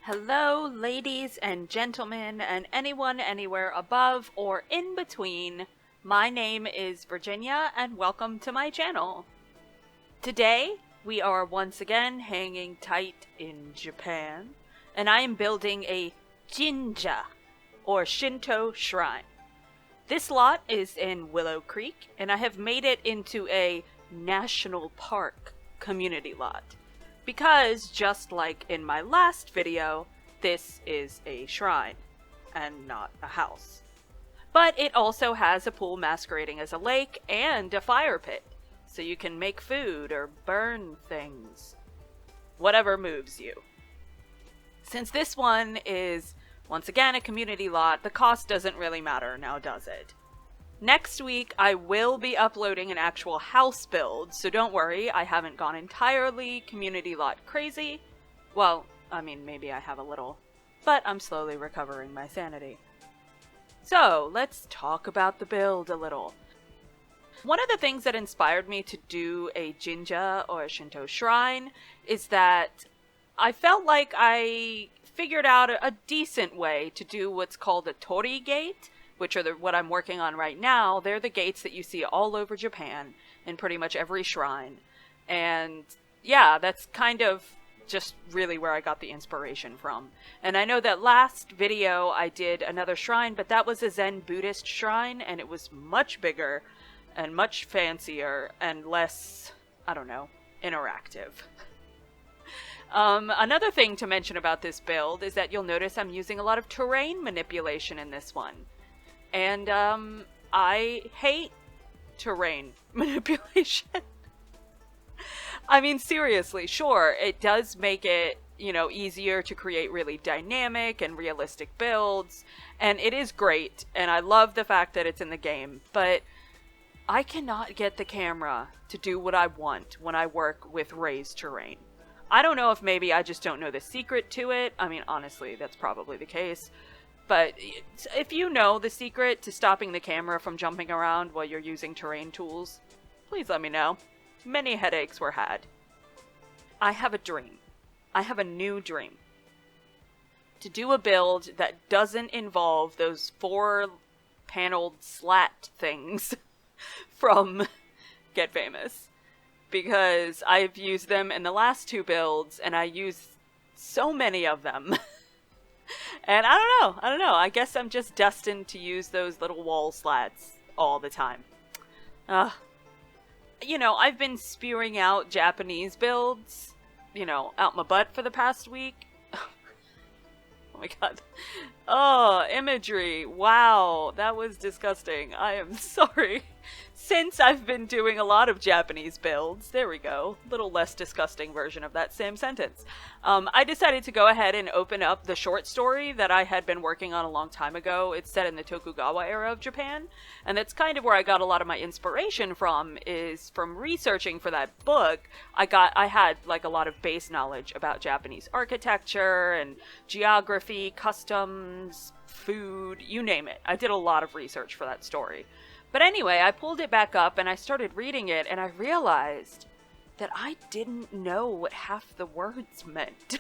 Hello, ladies and gentlemen, and anyone anywhere above or in between. My name is Virginia, and welcome to my channel. Today, we are once again hanging tight in Japan, and I am building a Jinja, or Shinto Shrine. This lot is in Willow Creek, and I have made it into a national park community lot. Because, just like in my last video, this is a shrine, and not a house. But it also has a pool masquerading as a lake, and a fire pit, so you can make food or burn things. Whatever moves you. Since this one is, once again, a community lot, the cost doesn't really matter, now does it? Next week, I will be uploading an actual house build, so don't worry, I haven't gone entirely community lot crazy. Well, I mean, maybe I have a little, but I'm slowly recovering my sanity. So, let's talk about the build a little. One of the things that inspired me to do a Jinja or a Shinto Shrine is that I felt like I figured out a decent way to do what's called a Tori Gate, which are what I'm working on right now. They're the gates that you see all over Japan in pretty much every shrine. And yeah, that's kind of just really where I got the inspiration from. And I know that last video I did another shrine, but that was a Zen Buddhist shrine, and it was much bigger and much fancier and less, I don't know, interactive. Another thing to mention about this build is that you'll notice I'm using a lot of terrain manipulation in this one. And, I hate terrain manipulation. I mean, seriously, sure, it does make it, easier to create really dynamic and realistic builds, and it is great, and I love the fact that it's in the game, but I cannot get the camera to do what I want when I work with raised terrain. I don't know if maybe I just don't know the secret to it. I mean, honestly, that's probably the case. But if you know the secret to stopping the camera from jumping around while you're using terrain tools, please let me know. Many headaches were had. I have a dream. I have a new dream. To do a build that doesn't involve those 4-paneled slat things from Get Famous. Because I've used them in the last 2 builds, and I use so many of them. And I don't know, I guess I'm just destined to use those little wall slats all the time. I've been spewing out Japanese builds, out my butt for the past week. Oh my god. Oh, imagery. Wow, that was disgusting. I am sorry. Since I've been doing a lot of Japanese builds, there we go, little less disgusting version of that same sentence. I decided to go ahead and open up the short story that I had been working on a long time ago. It's set in the Tokugawa era of Japan, and that's kind of where I got a lot of my inspiration from, is from researching for that book. I had like a lot of base knowledge about Japanese architecture and geography, customs, food, you name it. I did a lot of research for that story. But anyway, I pulled it back up and I started reading it, and I realized that I didn't know what half the words meant.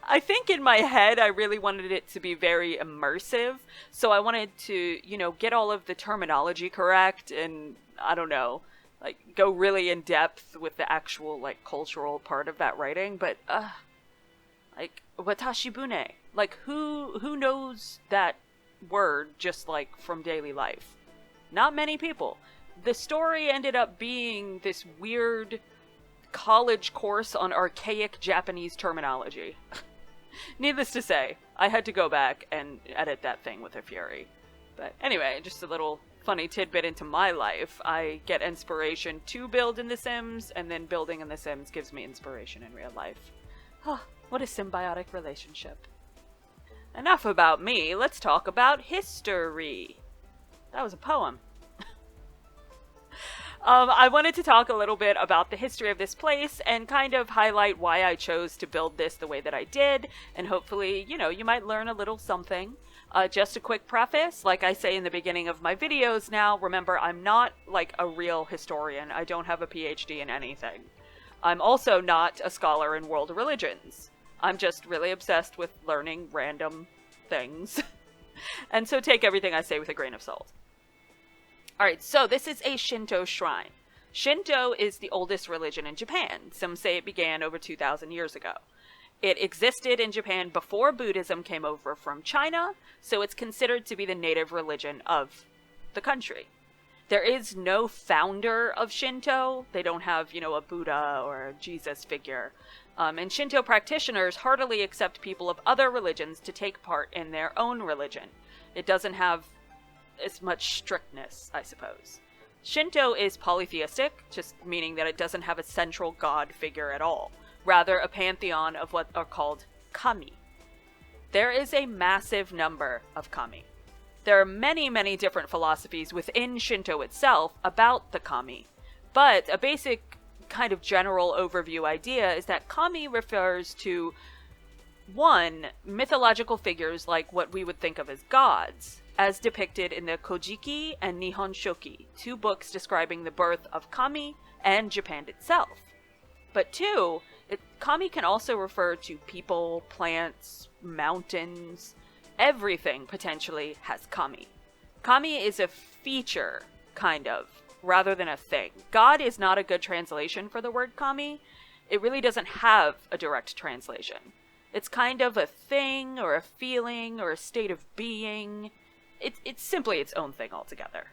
I think in my head I really wanted it to be very immersive, so I wanted to, get all of the terminology correct and, I don't know, like, go really in depth with the actual, like, cultural part of that writing, but, like, watashibune, like, who knows that word just like from daily life? Not many people. The story ended up being this weird college course on archaic Japanese terminology. Needless to say, I had to go back and edit that thing with a fury. But anyway, just a little funny tidbit into my life. I get inspiration to build in The Sims, and then building in The Sims gives me inspiration in real life. Oh, what a symbiotic relationship. Enough about me, let's talk about history. That was a poem. I wanted to talk a little bit about the history of this place and kind of highlight why I chose to build this the way that I did, and hopefully, you might learn a little something. Just a quick preface, like I say in the beginning of my videos now, remember I'm not like a real historian. I don't have a PhD in anything. I'm also not a scholar in world religions. I'm just really obsessed with learning random things. And so take everything I say with a grain of salt. Alright, so this is a Shinto shrine. Shinto is the oldest religion in Japan. Some say it began over 2,000 years ago. It existed in Japan before Buddhism came over from China, so it's considered to be the native religion of the country. There is no founder of Shinto. They don't have, a Buddha or a Jesus figure. And Shinto practitioners heartily accept people of other religions to take part in their own religion. It doesn't have as much strictness, I suppose. Shinto is polytheistic, just meaning that it doesn't have a central god figure at all. Rather, a pantheon of what are called kami. There is a massive number of kami. There are many, many different philosophies within Shinto itself about the kami, but a basic kind of general overview idea is that kami refers to, one, mythological figures like what we would think of as gods, as depicted in the Kojiki and Nihon Shoki, 2 books describing the birth of kami and Japan itself. But 2, kami can also refer to people, plants, mountains. Everything, potentially, has kami. Kami is a feature, kind of, rather than a thing. God is not a good translation for the word kami. It really doesn't have a direct translation. It's kind of a thing, or a feeling, or a state of being. It's simply its own thing altogether.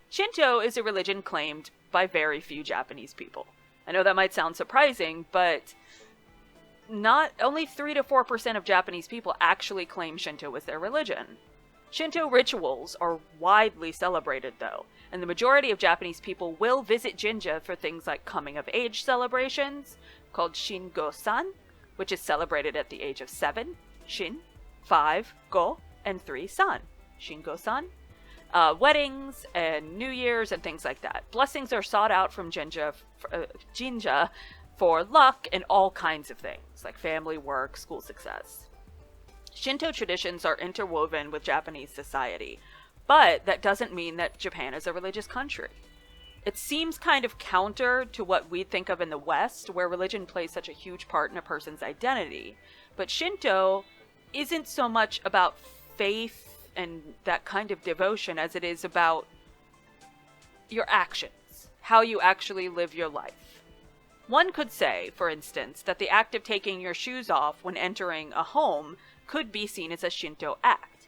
Shinto is a religion claimed by very few Japanese people. I know that might sound surprising, but not only 3 to 4% of Japanese people actually claim Shinto as their religion. Shinto rituals are widely celebrated, though, and the majority of Japanese people will visit Jinja for things like coming-of-age celebrations, called Shingo-san, which is celebrated at the age of 7, Shin, 5, Go, and 3, San, Shingo-san. Weddings and New Year's and things like that. Blessings are sought out from Jinja for luck and all kinds of things, like family, work, school success. Shinto traditions are interwoven with Japanese society, but that doesn't mean that Japan is a religious country. It seems kind of counter to what we think of in the West, where religion plays such a huge part in a person's identity. But Shinto isn't so much about faith and that kind of devotion as it is about your actions, how you actually live your life. One could say, for instance, that the act of taking your shoes off when entering a home could be seen as a Shinto act.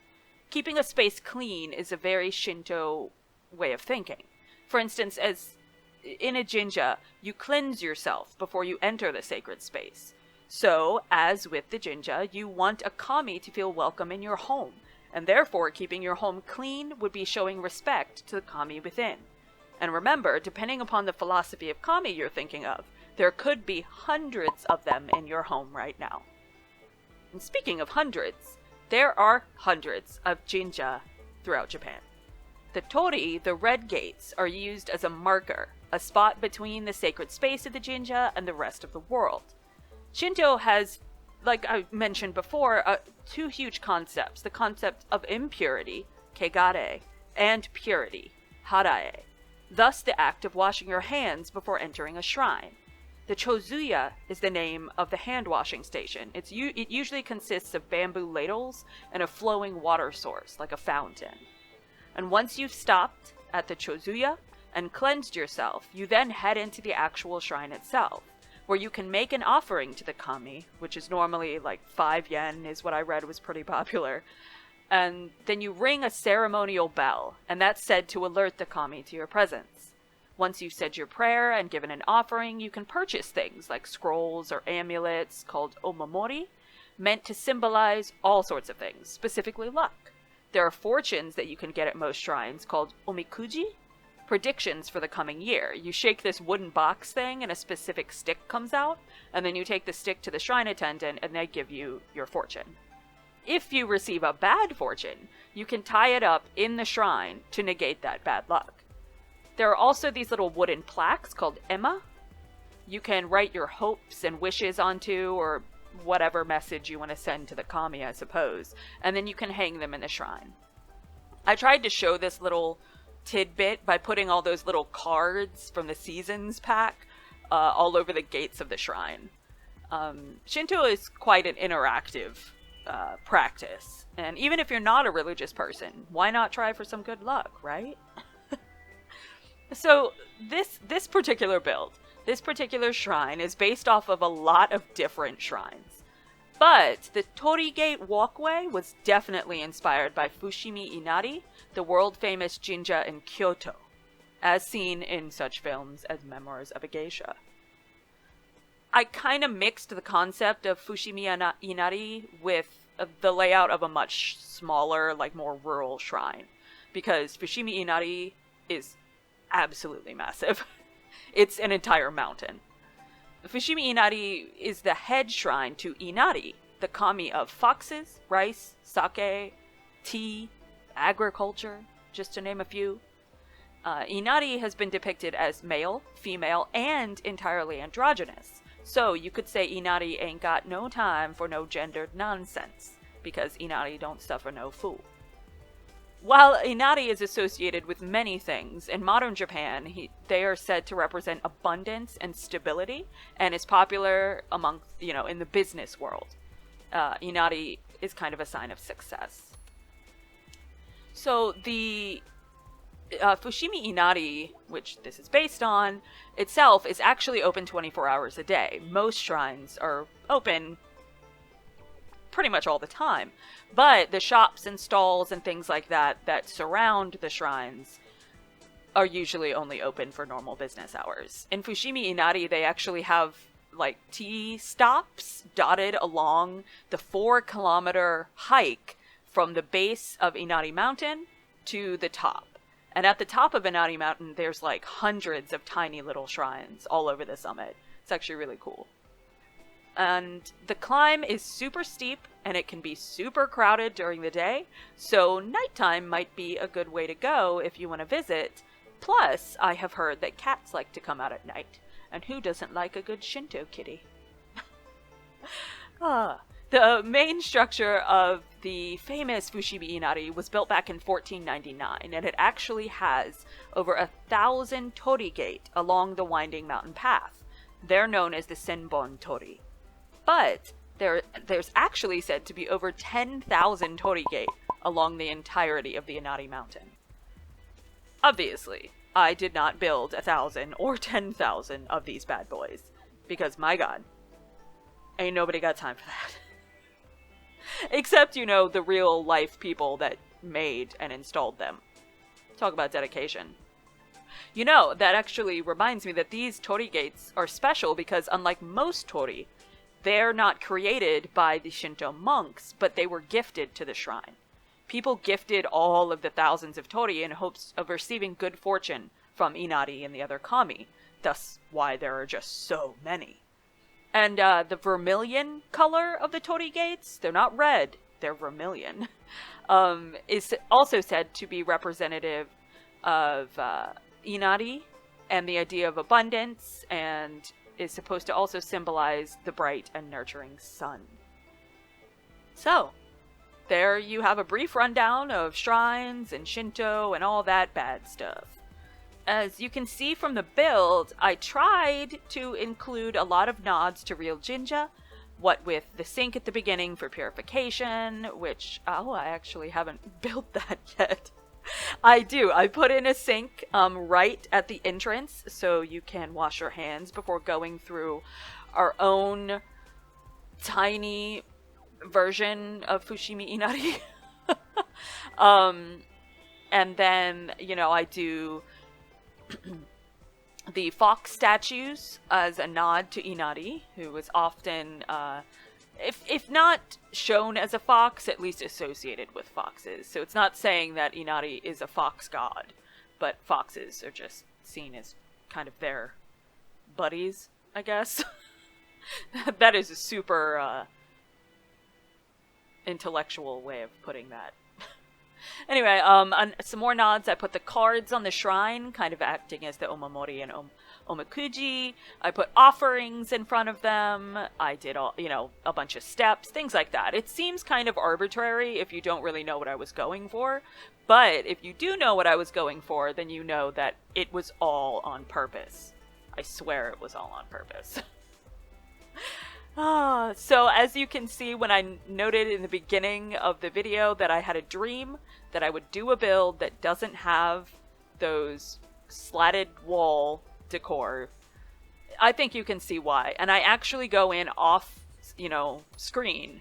Keeping a space clean is a very Shinto way of thinking. For instance, as in a Jinja, you cleanse yourself before you enter the sacred space. So, as with the Jinja, you want a kami to feel welcome in your home, and therefore keeping your home clean would be showing respect to the kami within. And remember, depending upon the philosophy of kami you're thinking of, there could be hundreds of them in your home right now. And speaking of hundreds, there are hundreds of Jinja throughout Japan. The tori, the red gates, are used as a marker, a spot between the sacred space of the Jinja and the rest of the world. Shinto has, like I mentioned before, 2 huge concepts. The concept of impurity, kegare, and purity, harae. Thus the act of washing your hands before entering a shrine. The chozuya is the name of the hand-washing station. It usually consists of bamboo ladles and a flowing water source, like a fountain. And once you've stopped at the chozuya and cleansed yourself, you then head into the actual shrine itself, where you can make an offering to the kami, which is normally like 5 yen, is what I read was pretty popular. And then you ring a ceremonial bell, and that's said to alert the kami to your presence. Once you've said your prayer and given an offering, you can purchase things like scrolls or amulets called omamori, meant to symbolize all sorts of things, specifically luck. There are fortunes that you can get at most shrines called omikuji, predictions for the coming year. You shake this wooden box thing and a specific stick comes out, and then you take the stick to the shrine attendant and they give you your fortune. If you receive a bad fortune, you can tie it up in the shrine to negate that bad luck. There are also these little wooden plaques called ema. You can write your hopes and wishes onto, or whatever message you want to send to the kami, I suppose, and then you can hang them in the shrine. I tried to show this little tidbit by putting all those little cards from the seasons pack all over the gates of the shrine. Shinto is quite an interactive practice. And even if you're not a religious person, why not try for some good luck, right? So this particular build, this particular shrine is based off of a lot of different shrines. But the Torii Gate walkway was definitely inspired by Fushimi Inari, the world-famous Jinja in Kyoto, as seen in such films as Memoirs of a Geisha. I kind of mixed the concept of Fushimi Inari with the layout of a much smaller, like more rural shrine, because Fushimi Inari is absolutely massive. It's an entire mountain. Fushimi Inari is the head shrine to Inari, the kami of foxes, rice, sake, tea, agriculture, just to name a few. Inari has been depicted as male, female, and entirely androgynous. So you could say Inari ain't got no time for no gendered nonsense, because Inari don't suffer no fool. While Inari is associated with many things, in modern Japan, they are said to represent abundance and stability, and is popular among, in the business world. Inari is kind of a sign of success. So the Fushimi Inari, which this is based on, itself is actually open 24 hours a day. Most shrines are open pretty much all the time. But the shops and stalls and things like that surround the shrines are usually only open for normal business hours. In Fushimi Inari, they actually have like tea stops dotted along the 4-kilometer hike from the base of Inari Mountain to the top. And at the top of Inari Mountain, there's like hundreds of tiny little shrines all over the summit. It's actually really cool. And the climb is super steep, and it can be super crowded during the day, so nighttime might be a good way to go if you want to visit. Plus, I have heard that cats like to come out at night, and who doesn't like a good Shinto kitty? The main structure of the famous Fushimi Inari was built back in 1499, and it actually has over 1,000 torii gate along the winding mountain path. They're known as the Senbon Torii. But there's actually said to be over 10,000 torii gate along the entirety of the Inari Mountain. Obviously, I did not build 1,000 or 10,000 of these bad boys, because my god, ain't nobody got time for that. Except, the real life people that made and installed them. Talk about dedication. That actually reminds me that these torii gates are special because unlike most torii, they're not created by the Shinto monks, but they were gifted to the shrine. People gifted all of the thousands of torii in hopes of receiving good fortune from Inari and the other kami, thus why there are just so many. And the vermilion color of the torii gates, they're not red, they're vermilion, is also said to be representative of Inari and the idea of abundance, and is supposed to also symbolize the bright and nurturing sun. So, there you have a brief rundown of shrines and Shinto and all that bad stuff. As you can see from the build, I tried to include a lot of nods to real Jinja, what with the sink at the beginning for purification, which, I actually haven't built that yet. I do. I put in a sink right at the entrance so you can wash your hands before going through our own tiny version of Fushimi Inari. And then, I do the fox statues as a nod to Inari, who was often, if not shown as a fox, at least associated with foxes. So it's not saying that Inari is a fox god, but foxes are just seen as kind of their buddies, I guess. That is a super intellectual way of putting that. Anyway, some more nods. I put the cards on the shrine, kind of acting as the omamori and omikuji. I put offerings in front of them. I did a bunch of steps, things like that. It seems kind of arbitrary if you don't really know what I was going for, but if you do know what I was going for, then you know that it was all on purpose. I swear it was all on purpose. So as you can see, when I noted in the beginning of the video that I had a dream that I would do a build that doesn't have those slatted wall decor, I think you can see why. And I actually go in off, screen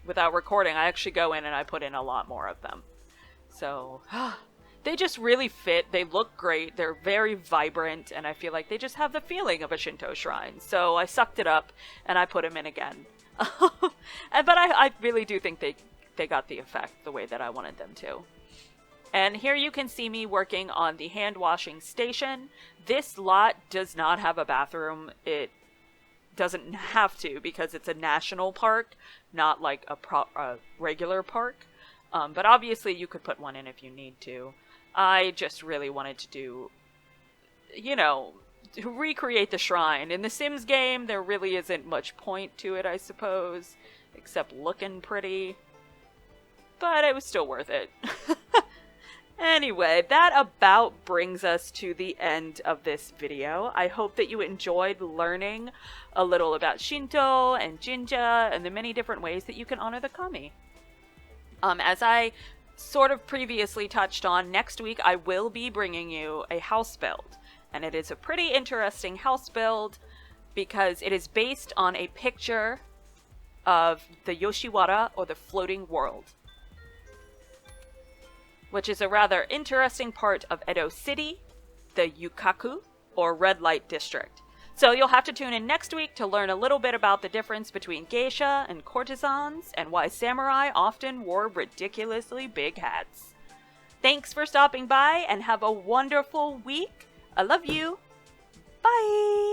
without recording. I actually go in and I put in a lot more of them. So they just really fit. They look great. They're very vibrant, and I feel like they just have the feeling of a Shinto shrine. So I sucked it up and I put them in again. But I really do think they got the effect the way that I wanted them to. And here you can see me working on the hand washing station. This lot does not have a bathroom. It doesn't have to because it's a national park, not like a regular park. But obviously you could put one in if you need to. I just really wanted to do, to recreate the shrine. In the Sims game, there really isn't much point to it, I suppose, except looking pretty. But it was still worth it. Anyway, that about brings us to the end of this video. I hope that you enjoyed learning a little about Shinto and Jinja and the many different ways that you can honor the kami. As I sort of previously touched on, next week I will be bringing you a house build. And it is a pretty interesting house build because it is based on a picture of the Yoshiwara, or the floating world, which is a rather interesting part of Edo City, the Yukaku, or red light district. So you'll have to tune in next week to learn a little bit about the difference between geisha and courtesans, and why samurai often wore ridiculously big hats. Thanks for stopping by, and have a wonderful week. I love you. Bye!